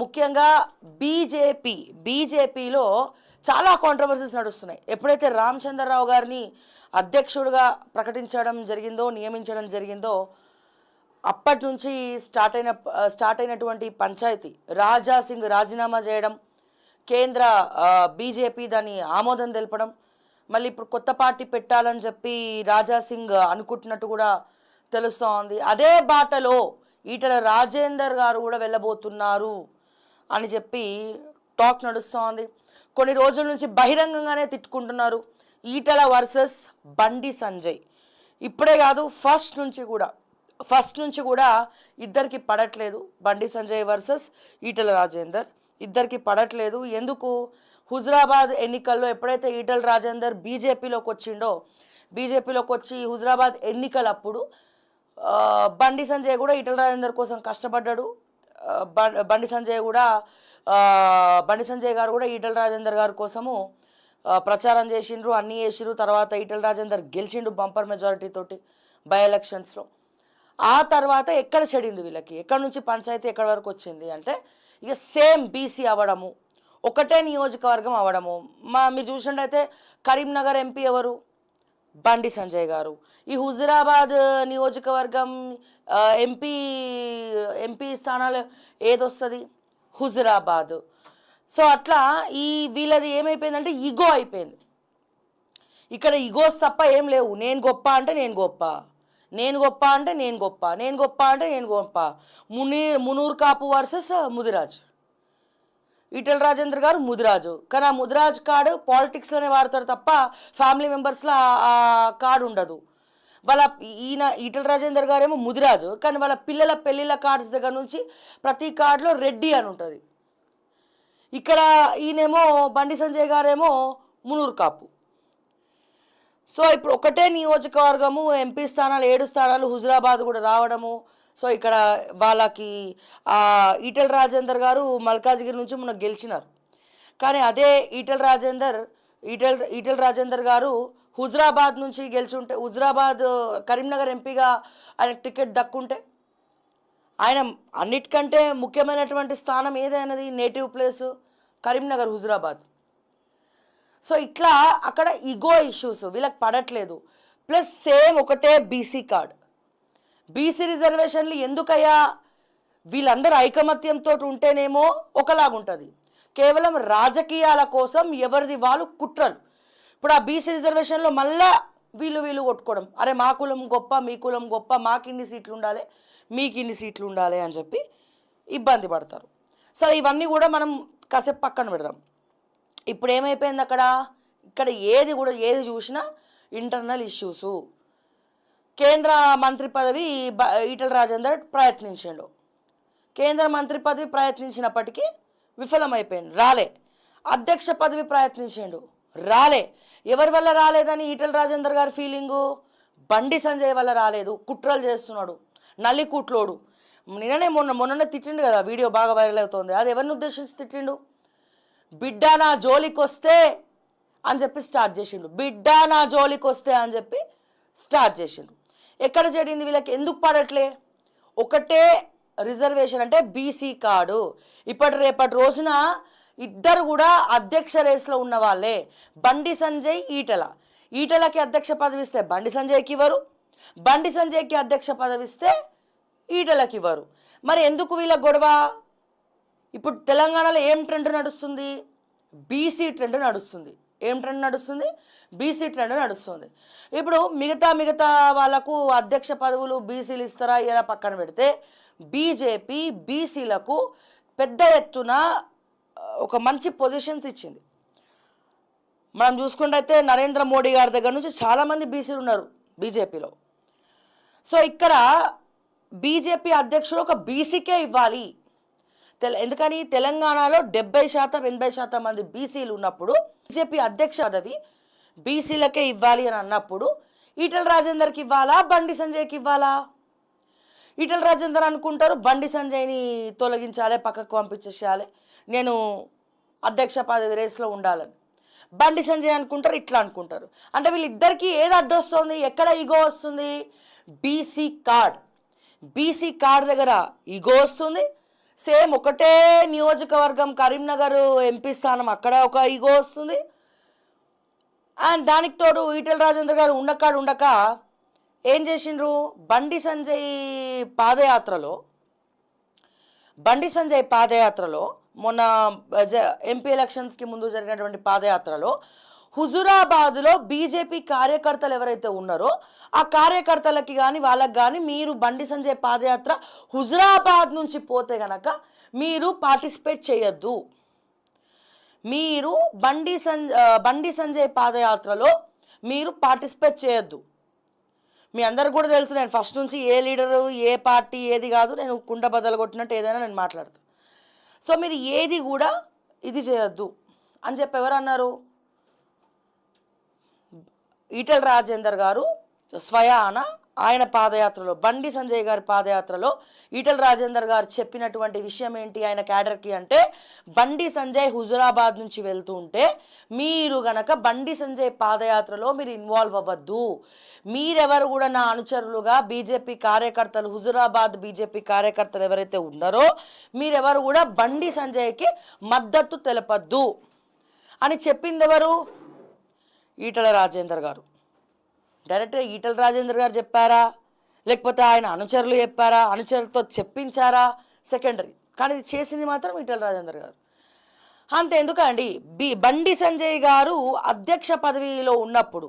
ముఖ్యంగా బీజేపీలో చాలా కాంట్రవర్సీస్ నడుస్తున్నాయి. ఎప్పుడైతే రామచంద్రరావు గారిని అధ్యక్షుడిగా ప్రకటించడం జరిగిందో, నియమించడం జరిగిందో, అప్పటి నుంచి స్టార్ట్ అయినటువంటి పంచాయతీ రాజా సింగ్ రాజీనామా చేయడం, కేంద్ర బీజేపీ దాన్ని ఆమోదం తెలపడం, మళ్ళీ ఇప్పుడు కొత్త పార్టీ పెట్టాలని చెప్పి రాజా సింగ్ అనుకుంటున్నట్టు కూడా తెలుస్తోంది. అదే బాటలో ఈటల రాజేందర్ గారు కూడా వెళ్ళబోతున్నారు అని చెప్పి టాక్ నడుస్తోంది. కొన్ని రోజుల నుంచి బహిరంగంగానే తిట్టుకుంటున్నారు ఈటల వర్సెస్ బండి సంజయ్. ఇప్పుడే కాదు, ఫస్ట్ నుంచి కూడా ఇద్దరికి పడట్లేదు. బండి సంజయ్ వర్సెస్ ఈటల రాజేందర్ ఇద్దరికి పడట్లేదు. ఎందుకు? హుజరాబాద్ ఎన్నికల్లో ఎప్పుడైతే ఈటల రాజేందర్ బీజేపీలోకి వచ్చి హుజరాబాద్ ఎన్నికలప్పుడు బండి సంజయ్ కూడా ఈటల రాజేందర్ కోసం కష్టపడ్డాడు. బండి సంజయ్ గారు కూడా ఈటల రాజేందర్ గారి కోసము ప్రచారం చేసిండ్రు, అన్నీ చేసిండ్రు. తర్వాత ఈటల రాజేందర్ గెలిచిండు బంపర్ మెజారిటీ తోటి బై ఎలక్షన్స్లో. ఆ తర్వాత ఎక్కడ చెడింది వీళ్ళకి? ఎక్కడి నుంచి పంచాయతీ ఎక్కడి వరకు వచ్చింది అంటే ఇక సేమ్ బీసీ అవ్వడము, ఒకటే నియోజకవర్గం అవ్వడము. మీరు చూసినట్టయితే కరీంనగర్ ఎంపీ ఎవరు? బండి సంజయ్ గారు. ఈ హుజురాబాద్ నియోజకవర్గం ఎంపీ స్థానాలు ఏదొస్తుంది? హుజురాబాద్. సో అట్లా వీళ్ళది ఏమైపోయిందంటే ఈగో అయిపోయింది. ఇక్కడ ఈగోస్ తప్ప ఏం లేవు. నేను గొప్ప అంటే నేను గొప్ప, నేను గొప్ప అంటే నేను గొప్ప, నేను గొప్ప అంటే నేను గొప్ప. మునూరు కాపు వర్సెస్ ముదిరాజ్. ఈటల రాజేందర్ గారు ముదిరాజు, కానీ ఆ ముదిరాజ్ కార్డు పాలిటిక్స్లోనే వాడతారు తప్ప ఫ్యామిలీ మెంబర్స్లో ఆ కార్డు ఉండదు. ఈటల రాజేందర్ గారు ఏమో ముదిరాజు, కానీ వాళ్ళ పిల్లల పెళ్ళిళ్ళ కార్డ్స్ దగ్గర నుంచి ప్రతి కార్డులో రెడ్డి అని ఉంటుంది. ఇక్కడ ఈయనేమో బండి సంజయ్ గారేమో మునూరు కాపు. సో ఇప్పుడు ఒకటే నియోజకవర్గము, ఎంపీ స్థానాలు 7 స్థానాలు హుజురాబాద్ కూడా రావడము. సో ఇక్కడ వాళ్ళకి ఈటల రాజేందర్ గారు మల్కాజ్గిరి నుంచి మొన్న గెలిచినారు. కానీ అదే ఈటల రాజేందర్ గారు హుజురాబాద్ నుంచి గెలిచుంటే, హుజురాబాద్ కరీంనగర్ ఎంపీగా ఆయన టికెట్ దక్కుంటే, ఆయన అన్నిటికంటే ముఖ్యమైనటువంటి స్థానం ఏదైనది native place Karimnagar, Huzurabad. So ఇట్లా అక్కడ ఈగో ఇష్యూస్ వీళ్ళకి పడట్లేదు. ప్లస్ సేమ్ ఒకటే బీసీ కార్డ్, బీసీ రిజర్వేషన్లు ఎందుకయ్యా? వీళ్ళందరూ ఐకమత్యంతో ఉంటేనేమో ఒకలాగుంటుంది. కేవలం రాజకీయాల కోసం ఎవరిది వాళ్ళు కుట్రలు. ఇప్పుడు ఆ బీసీ రిజర్వేషన్లో మళ్ళా వీళ్ళు కొట్టుకోవడం, అరే మా కులం గొప్ప, మీ కులం గొప్ప, మాకు ఇన్ని సీట్లు ఉండాలి, మీకు ఇన్ని సీట్లు ఉండాలి అని చెప్పి ఇబ్బంది పడతారు. సరే, ఇవన్నీ కూడా మనం కాసేపు పక్కన పెడదాం. ఇప్పుడు ఏమైపోయింది ఇక్కడ ఏది చూసినా ఇంటర్నల్ ఇష్యూసు. కేంద్ర మంత్రి పదవి ఈటల రాజేందర్ ప్రయత్నించిండు. కేంద్ర మంత్రి పదవి ప్రయత్నించినప్పటికీ విఫలమైపోయింది, రాలే. అధ్యక్ష పదవి ప్రయత్నించిండు, రాలే. ఎవరి వల్ల రాలేదని ఈటల రాజేందర్ గారి ఫీలింగు? బండి సంజయ్ వల్ల రాలేదు, కుట్రలు చేస్తున్నాడు, నల్లి కుట్లోడు. మొన్ననే తిట్టిండు కదా, వీడియో బాగా వైరల్ అవుతుంది. అది ఎవరిని ఉద్దేశించి తిట్టిండు? బిడ్డ నా జోలికి వస్తే అని చెప్పి స్టార్ట్ చేసిండు. బిడ్డ నా జోలికి వస్తే అని చెప్పి స్టార్ట్ చేసిండు. ఎక్కడ చెడింది వీళ్ళకి? ఎందుకు పడట్లే? ఒకటే రిజర్వేషన్ అంటే బీసీ కార్డు. రేపటి రోజున ఇద్దరు కూడా అధ్యక్ష రేస్లో ఉన్న వాళ్ళే. బండి సంజయ్, ఈటలకి అధ్యక్ష పదవి ఇస్తే బండి సంజయ్కి ఇవ్వరు, బండి సంజయ్కి అధ్యక్ష పదవి ఇస్తే ఈటలకి ఇవ్వరు. మరి ఎందుకు వీళ్ళ గొడవ? ఇప్పుడు తెలంగాణలో ఏం ట్రెండ్ నడుస్తుంది? బీసీ ట్రెండ్ నడుస్తుంది. ఏం ట్రెండ్ నడుస్తుంది? బీసీ ట్రెండ్ నడుస్తుంది. ఇప్పుడు మిగతా వాళ్ళకు అధ్యక్ష పదవులు బీసీలు ఇస్తారా ఇలా పక్కన పెడితే, బీజేపీ బీసీలకు పెద్ద ఎత్తున ఒక మంచి పొజిషన్స్ ఇచ్చింది. మనం చూసుకుంటే నరేంద్ర మోడీ గారి దగ్గర నుంచి చాలామంది బీసీలు ఉన్నారు బీజేపీలో. సో ఇక్కడ బీజేపీ అధ్యక్షుడు ఒక బీసీకే ఇవ్వాలి. ఎందుకని? తెలంగాణలో 70% మంది బీసీలు ఉన్నప్పుడు బీజేపీ అధ్యక్ష పదవి బీసీలకే ఇవ్వాలి అని అన్నప్పుడు ఈటల రాజేందర్కి ఇవ్వాలా, బండి సంజయ్కి ఇవ్వాలా? ఈటల రాజేందర్ అనుకుంటారు బండి సంజయ్ని తొలగించాలి, పక్కకు పంపించేసేయాలి, నేను అధ్యక్ష పదవి రేస్లో ఉండాలని. బండి సంజయ్ అనుకుంటారు ఇట్లా అనుకుంటారు. అంటే వీళ్ళిద్దరికీ ఏది అడ్డొస్తుంది? ఎక్కడ ఈగో వస్తుంది? బీసీ కార్డ్ దగ్గర ఈగో వస్తుంది. సేమ్ ఒకటే నియోజకవర్గం కరీంనగర్ ఎంపీ స్థానం, అక్కడ ఒక ఈగో వస్తుంది. అండ్ దానికి తోడు ఈటెల రాజేందర్ గారు ఉండక ఏం చేసిండ్రు, బండి సంజయ్ పాదయాత్రలో మొన్న ఎంపీ ఎలక్షన్స్కి ముందు జరిగినటువంటి పాదయాత్రలో హుజురాబాద్లో బీజేపీ కార్యకర్తలు ఎవరైతే ఉన్నారో ఆ కార్యకర్తలకి కానీ వాళ్ళకి కానీ మీరు బండి సంజయ్ పాదయాత్ర హుజురాబాద్ నుంచి పోతే గనక మీరు పార్టిసిపేట్ చేయొద్దు, మీరు బండి సంజయ్ పాదయాత్రలో మీరు పార్టిసిపేట్ చేయొద్దు. మీ అందరికి కూడా తెలుసు, నేను ఫస్ట్ నుంచి ఏ లీడరు ఏ పార్టీ ఏది కాదు, నేను కుండ బద్దలు కొట్టినట్టు ఏదైనా నేను మాట్లాడతాను. సో మీరు ఏది కూడా ఇది చేయొద్దు అని చెప్పి ఎవరు అన్నారు, ఈటెల రాజేందర్ గారు స్వయాన ఆయన పాదయాత్రలో, బండి సంజయ్ గారి పాదయాత్రలో ఈటెల రాజేందర్ గారు చెప్పినటువంటి విషయం ఏంటి ఆయన క్యాడర్కి అంటే, బండి సంజయ్ హుజురాబాద్ నుంచి వెళ్తూ ఉంటే మీరు గనక బండి సంజయ్ పాదయాత్రలో మీరు ఇన్వాల్వ్ అవ్వద్దు, మీరెవరు కూడా నా అనుచరులుగా బీజేపీ కార్యకర్తలు, హుజురాబాద్ బీజేపీ కార్యకర్తలు ఎవరైతే ఉన్నారో మీరెవరు కూడా బండి సంజయ్కి మద్దతు తెలపద్దు అని చెప్పింది ఎవరు, ఈటెల రాజేందర్ గారు. డైరెక్ట్గా ఈటెల రాజేందర్ గారు చెప్పారా, లేకపోతే ఆయన అనుచరులు చెప్పారా, అనుచరులతో చెప్పించారా, సెకండరీ. కానీ ఇది చేసింది మాత్రం ఈటెల రాజేందర్ గారు. అంతెందుకండి, బండి సంజయ్ గారు అధ్యక్ష పదవిలో ఉన్నప్పుడు,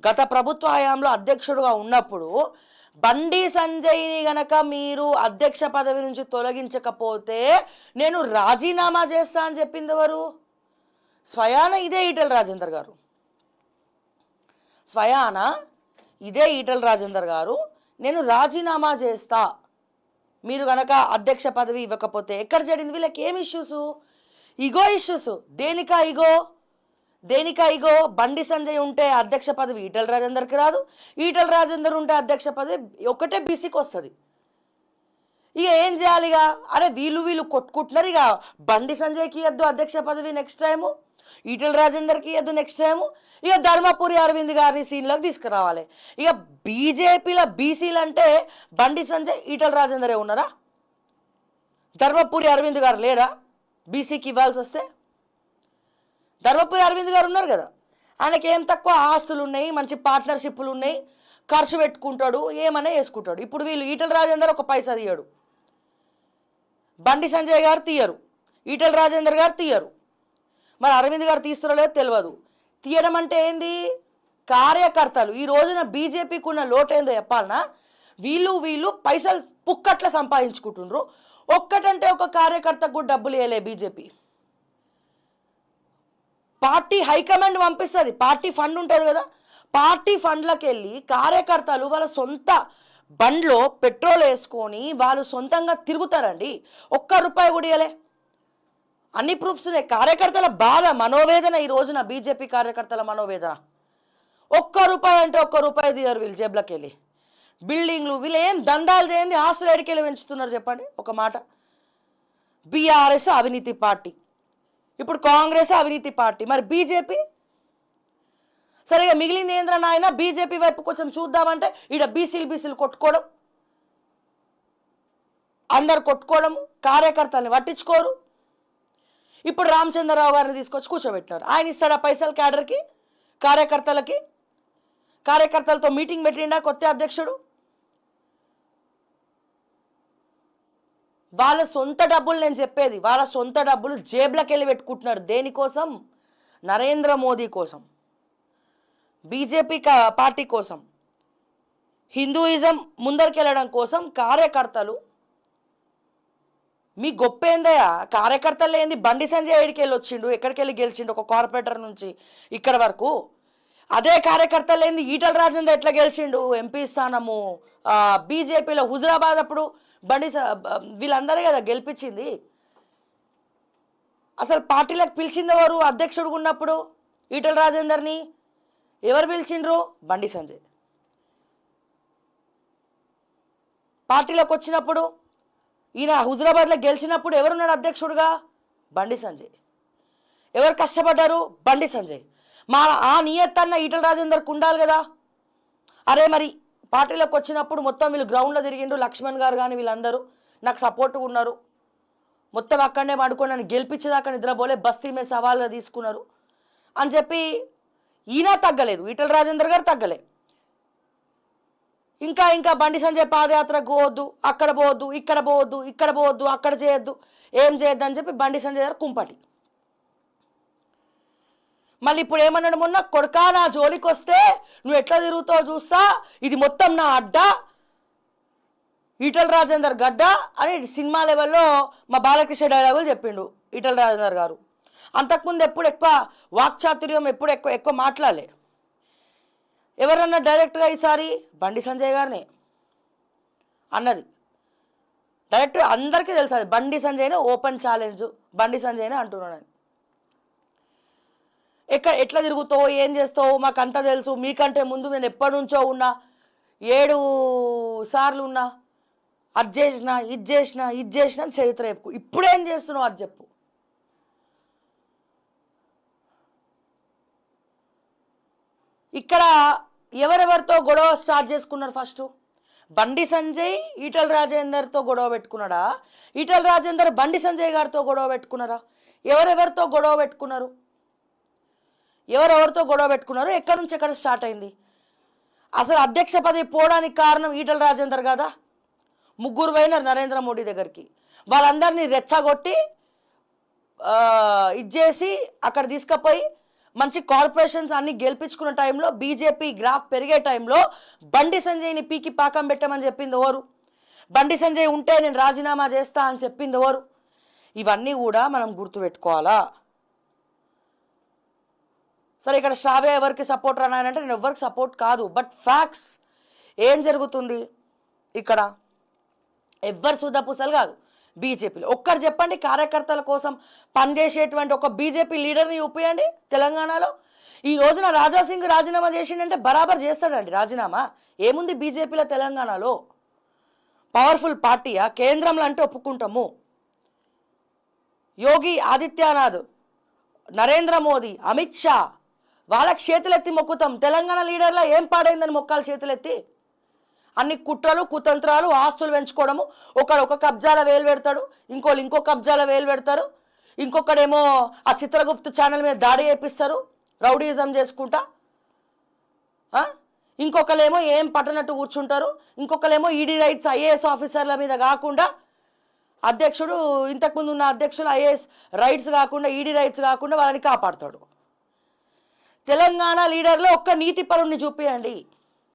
గత ప్రభుత్వ హయాంలో అధ్యక్షుడుగా ఉన్నప్పుడు బండి సంజయ్ని గనక మీరు అధ్యక్ష పదవి నుంచి తొలగించకపోతే నేను రాజీనామా చేస్తా అని చెప్పింది ఎవరు, స్వయాన ఇదే ఈటెల రాజేందర్ గారు. స్వయాన ఇదే ఈటెల రాజేందర్ గారు నేను రాజీనామా చేస్తా మీరు కనుక అధ్యక్ష పదవి ఇవ్వకపోతే. ఎక్కడ జరిగింది వీళ్ళకి ఏం ఇష్యూస్, ఇగో ఇష్యూస్. దేనికా ఇగో, బండి సంజయ్ ఉంటే అధ్యక్ష పదవి ఈటెల రాజేందర్కి రాదు, ఈటెల రాజేందర్ ఉంటే అధ్యక్ష పదవి ఒకటే బీసీకి వస్తుంది. ఇక ఏం చేయాలి, ఇక అరే వీళ్ళు కొట్టుకుంటున్నారు, ఇక బండి సంజయ్కి ఇవ్వద్దు అధ్యక్ష పదవి నెక్స్ట్ టైము, ఈటెల రాజేందర్కి ఇవ్వద్దు నెక్స్ట్ టైము, ఇక ధర్మపురి అరవింద్ గారిని సీన్లోకి తీసుకురావాలి. ఇక బీజేపీలో బీసీలు అంటే బండి సంజయ్ ఈటెల రాజేందరే ఉన్నారా, ధర్మపురి అరవింద్ గారు లేరా బీసీకి ఇవ్వాల్సి వస్తే? ధర్మపురి అరవింద్ గారు ఉన్నారు కదా, ఆయనకి ఏం తక్కువ ఆస్తులు ఉన్నాయి, మంచి పార్ట్నర్షిప్లు ఉన్నాయి, ఖర్చు పెట్టుకుంటాడు, ఏమన్నా వేసుకుంటాడు. ఇప్పుడు వీళ్ళు ఈటెల రాజేందర్ ఒక పైసా తీయడు, బండి సంజయ్ గారు తీయరు, ఈటెల రాజేందర్ గారు తీయరు, మరి అరవింద్ గారు తీస్తారో లేదో తెలియదు. తీయడం అంటే ఏంది, కార్యకర్తలు ఈ రోజున బీజేపీకి ఉన్న లోటేందో చెప్పాలనా, వీళ్ళు పైసలు పుక్కట్ల సంపాదించుకుంటుండ్రు. ఒక్కటంటే ఒక కార్యకర్తకు కూడా డబ్బులు ఇవ్వలే బీజేపీ. పార్టీ హైకమాండ్ పంపిస్తుంది, పార్టీ ఫండ్ ఉంటుంది కదా, పార్టీ ఫండ్లకు వెళ్ళి కార్యకర్తలు వాళ్ళ సొంత బండ్లో పెట్రోల్ వేసుకొని వాళ్ళు సొంతంగా తిరుగుతారండి. ఒక్క రూపాయి కూడా ఇవ్వలే. అన్ని ప్రూఫ్స్ ఉన్నాయి. కార్యకర్తల బాధ, మనోవేదన ఈ రోజున బీజేపీ కార్యకర్తల మనోవేదన. ఒక్క రూపాయి అంటే ఒక్క రూపాయి తీయరు వీళ్ళు జేబులోకి వెళ్ళి. బిల్డింగ్లు వీళ్ళు ఏం దందాలు చేయండి, ఆస్తులు ఎడికెళ్ళి పెంచుతున్నారు చెప్పండి ఒక మాట. బీఆర్ఎస్ అవినీతి పార్టీ, ఇప్పుడు కాంగ్రెస్ అవినీతి పార్టీ, మరి బీజేపీ సరిగా మిగిలింది ఏంద్ర నాయన. బీజేపీ వైపు కొంచెం చూద్దామంటే ఈడ బీసీలు కొట్టుకోవడం, అందరు కొట్టుకోవడము, కార్యకర్తల్ని పట్టించుకోరు. ఇప్పుడు రామచంద్రరావు గారిని తీసుకొచ్చి కూర్చోబెట్టినారు. ఆయన ఇస్తాడా పైసలు క్యాడర్కి, కార్యకర్తలకి? కార్యకర్తలతో మీటింగ్ పెట్టిండా కొత్త అధ్యక్షుడు? వాళ్ళ సొంత డబ్బులు, నేను చెప్పేది వాళ్ళ సొంత డబ్బులు జేబులకు వెళ్ళి పెట్టుకుంటున్నారు. దేనికోసం? నరేంద్ర మోదీ కోసం, బీజేపీ పార్టీ కోసం, హిందూయిజం ముందరికెళ్ళడం కోసం. కార్యకర్తలు మీ గొప్ప ఏందయ్యా, కార్యకర్తలు ఏంది? బండి సంజయ్ ఎక్కడికి వెళ్ళి వచ్చిండు, ఎక్కడికి వెళ్ళి గెలిచిండు ఒక కార్పొరేటర్ నుంచి ఇక్కడ వరకు. అదే కార్యకర్తలు ఏంది? ఈటెల రాజేందర్ ఎట్లా గెలిచిండు ఎంపీ స్థానము బీజేపీలో హుజురాబాద్ అప్పుడు వీళ్ళందరే కదా గెలిపించింది. అసలు పార్టీలకు పిలిచింది ఎవరు? అధ్యక్షుడు ఉన్నప్పుడు ఈటెల రాజేందర్ని ఎవరు పిలిచిండ్రు? బండి సంజయ్. పార్టీలోకి వచ్చినప్పుడు ఈయన హుజురాబాద్లో గెలిచినప్పుడు ఎవరున్నాడు అధ్యక్షుడుగా? బండి సంజయ్. ఎవరు కష్టపడ్డారు? బండి సంజయ్. ఆ నియత్తన్న ఈటెల రాజేందర్కి ఉండాలి కదా. అరే మరి పార్టీలోకి వచ్చినప్పుడు మొత్తం వీళ్ళు గ్రౌండ్లో తిరిగిండ్రు, లక్ష్మణ్ గారు కానీ వీళ్ళందరూ నాకు సపోర్ట్గా ఉన్నారు, మొత్తం అక్కడనే పడుకొని నన్ను గెలిపించేదాకా నిద్రపోలే, బస్తీ మీద సవాల్గా తీసుకున్నారు అని చెప్పి ఈయన తగ్గలేదు, ఈటల రాజేందర్ గారు తగ్గలే. ఇంకా ఇంకా బండి సంజయ్ పాదయాత్రకు పోవద్దు, అక్కడ పోవద్దు, ఇక్కడ పోవద్దు, ఇక్కడ పోవద్దు, అక్కడ చేయొద్దు, ఏం చేయొద్దు అని చెప్పి బండి సంజయ్ గారు కుంపటి. మళ్ళీ ఇప్పుడు ఏమన్నాడు మొన్న, కొడుకా నా జోలికి వస్తే నువ్వు ఎట్లా తిరుగుతావు చూస్తా, ఇది మొత్తం నా అడ్డ, ఈటల రాజేందర్ గడ్డ అని సినిమా లెవెల్లో మా బాలకృష్ణ డైలాగులు చెప్పిండు ఈటల రాజేందర్ గారు. అంతకుముందు ఎప్పుడు ఎక్కువ వాక్చాతుర్యం, ఎప్పుడు ఎక్కువ మాట్లాడలే. ఎవరన్నా డైరెక్ట్గా ఈసారి బండి సంజయ్ గారినే అన్నది, డైరెక్ట్ అందరికీ తెలుసు అది బండి సంజయ్నే, ఓపెన్ ఛాలెంజ్ బండి సంజయ్నే అంటున్నాడని. ఎట్లా తిరుగుతావు, ఏం చేస్తావు మాకు అంతా తెలుసు, మీకంటే ముందు నేను ఎప్పటి నుంచో ఉన్నా, 7 సార్లు ఉన్నా, అది చేసినా ఇది చేసినా ఇది చేసినా అని చరిత్ర చెప్పు, ఇప్పుడేం చేస్తున్నావు అది చెప్పు. ఇక్కడ ఎవరెవరితో గొడవ స్టార్ట్ చేసుకున్నారు? ఫస్ట్ బండి సంజయ్ ఈటల రాజేందర్తో గొడవ పెట్టుకున్నాడా, ఈటల రాజేందర్ బండి సంజయ్ గారితో గొడవ పెట్టుకున్నారా? ఎవరెవరితో గొడవ పెట్టుకున్నారు, ఎవరెవరితో గొడవ పెట్టుకున్నారు, ఎక్కడి నుంచి ఎక్కడ స్టార్ట్ అయింది? అసలు అధ్యక్ష పదవి పోవడానికి కారణం ఈటల రాజేందర్ కదా. 3 పోయినారు నరేంద్ర మోడీ దగ్గరికి, వాళ్ళందరినీ రెచ్చగొట్టి ఇచ్చేసి అక్కడ తీసుకుపోయి మంచి కార్పొరేషన్స్ అన్ని గెలిపించుకున్న టైంలో, బీజేపీ గ్రాఫ్ పెరిగే టైంలో బండి సంజయ్ని పీకి పాకం పెట్టమని చెప్పింది ఎవరు? బండి సంజయ్ ఉంటే నేను రాజీనామా చేస్తా అని చెప్పింది ఎవరు? ఇవన్నీ కూడా మనం గుర్తుపెట్టుకోవాలా. సరే ఇక్కడ శ్రావ్య ఎవరికి సపోర్ట్ రానంటే నేను ఎవరికి సపోర్ట్ కాదు, బట్ ఫ్యాక్ట్స్ ఏం జరుగుతుంది ఇక్కడ, ఎవ్వరు సుధపూసలు కాదు బీజేపీలో. ఒక్కరు చెప్పండి, కార్యకర్తల కోసం పనిచేసేటువంటి ఒక బీజేపీ లీడర్ని చూపించండి తెలంగాణలో. ఈ రోజున రాజాసింగ్ రాజీనామా చేసిండంటే బరాబర్ చేస్తాడండి రాజీనామా. ఏముంది బీజేపీలో తెలంగాణలో? పవర్ఫుల్ పార్టీయా? కేంద్రంలో అంటే ఒప్పుకుంటాము. యోగి ఆదిత్యనాథ్, నరేంద్ర మోదీ, అమిత్ షా, వాళ్ళకి చేతులెత్తి మొక్కుతాం. తెలంగాణ లీడర్లో ఏం పాడైందని మొక్కాలి చేతులెత్తి? అన్ని కుట్రలు కుతంత్రాలు, ఆస్తులు పెంచుకోవడము. ఒక కబ్జాల వేలు పెడతాడు, ఇంకో కబ్జాల వేలు పెడతారు, ఇంకొకడేమో ఆ చిత్రగుప్త ఛానల్ మీద దాడి చేపిస్తారు రౌడీజం చేసుకుంటా, ఇంకొకరేమో ఏం పట్టనట్టు కూర్చుంటారు, ఇంకొకరేమో ఈడీ రైట్స్ ఐఏఎస్ ఆఫీసర్ల మీద కాకుండా, అధ్యక్షుడు ఇంతకుముందు ఉన్న అధ్యక్షులు ఐఏఎస్ రైట్స్ కాకుండా, ఈడీ రైట్స్ కాకుండా వాళ్ళని కాపాడుతాడు. తెలంగాణ లీడర్లో ఒక్క నీతి పరుణ్ణి చూపియండి.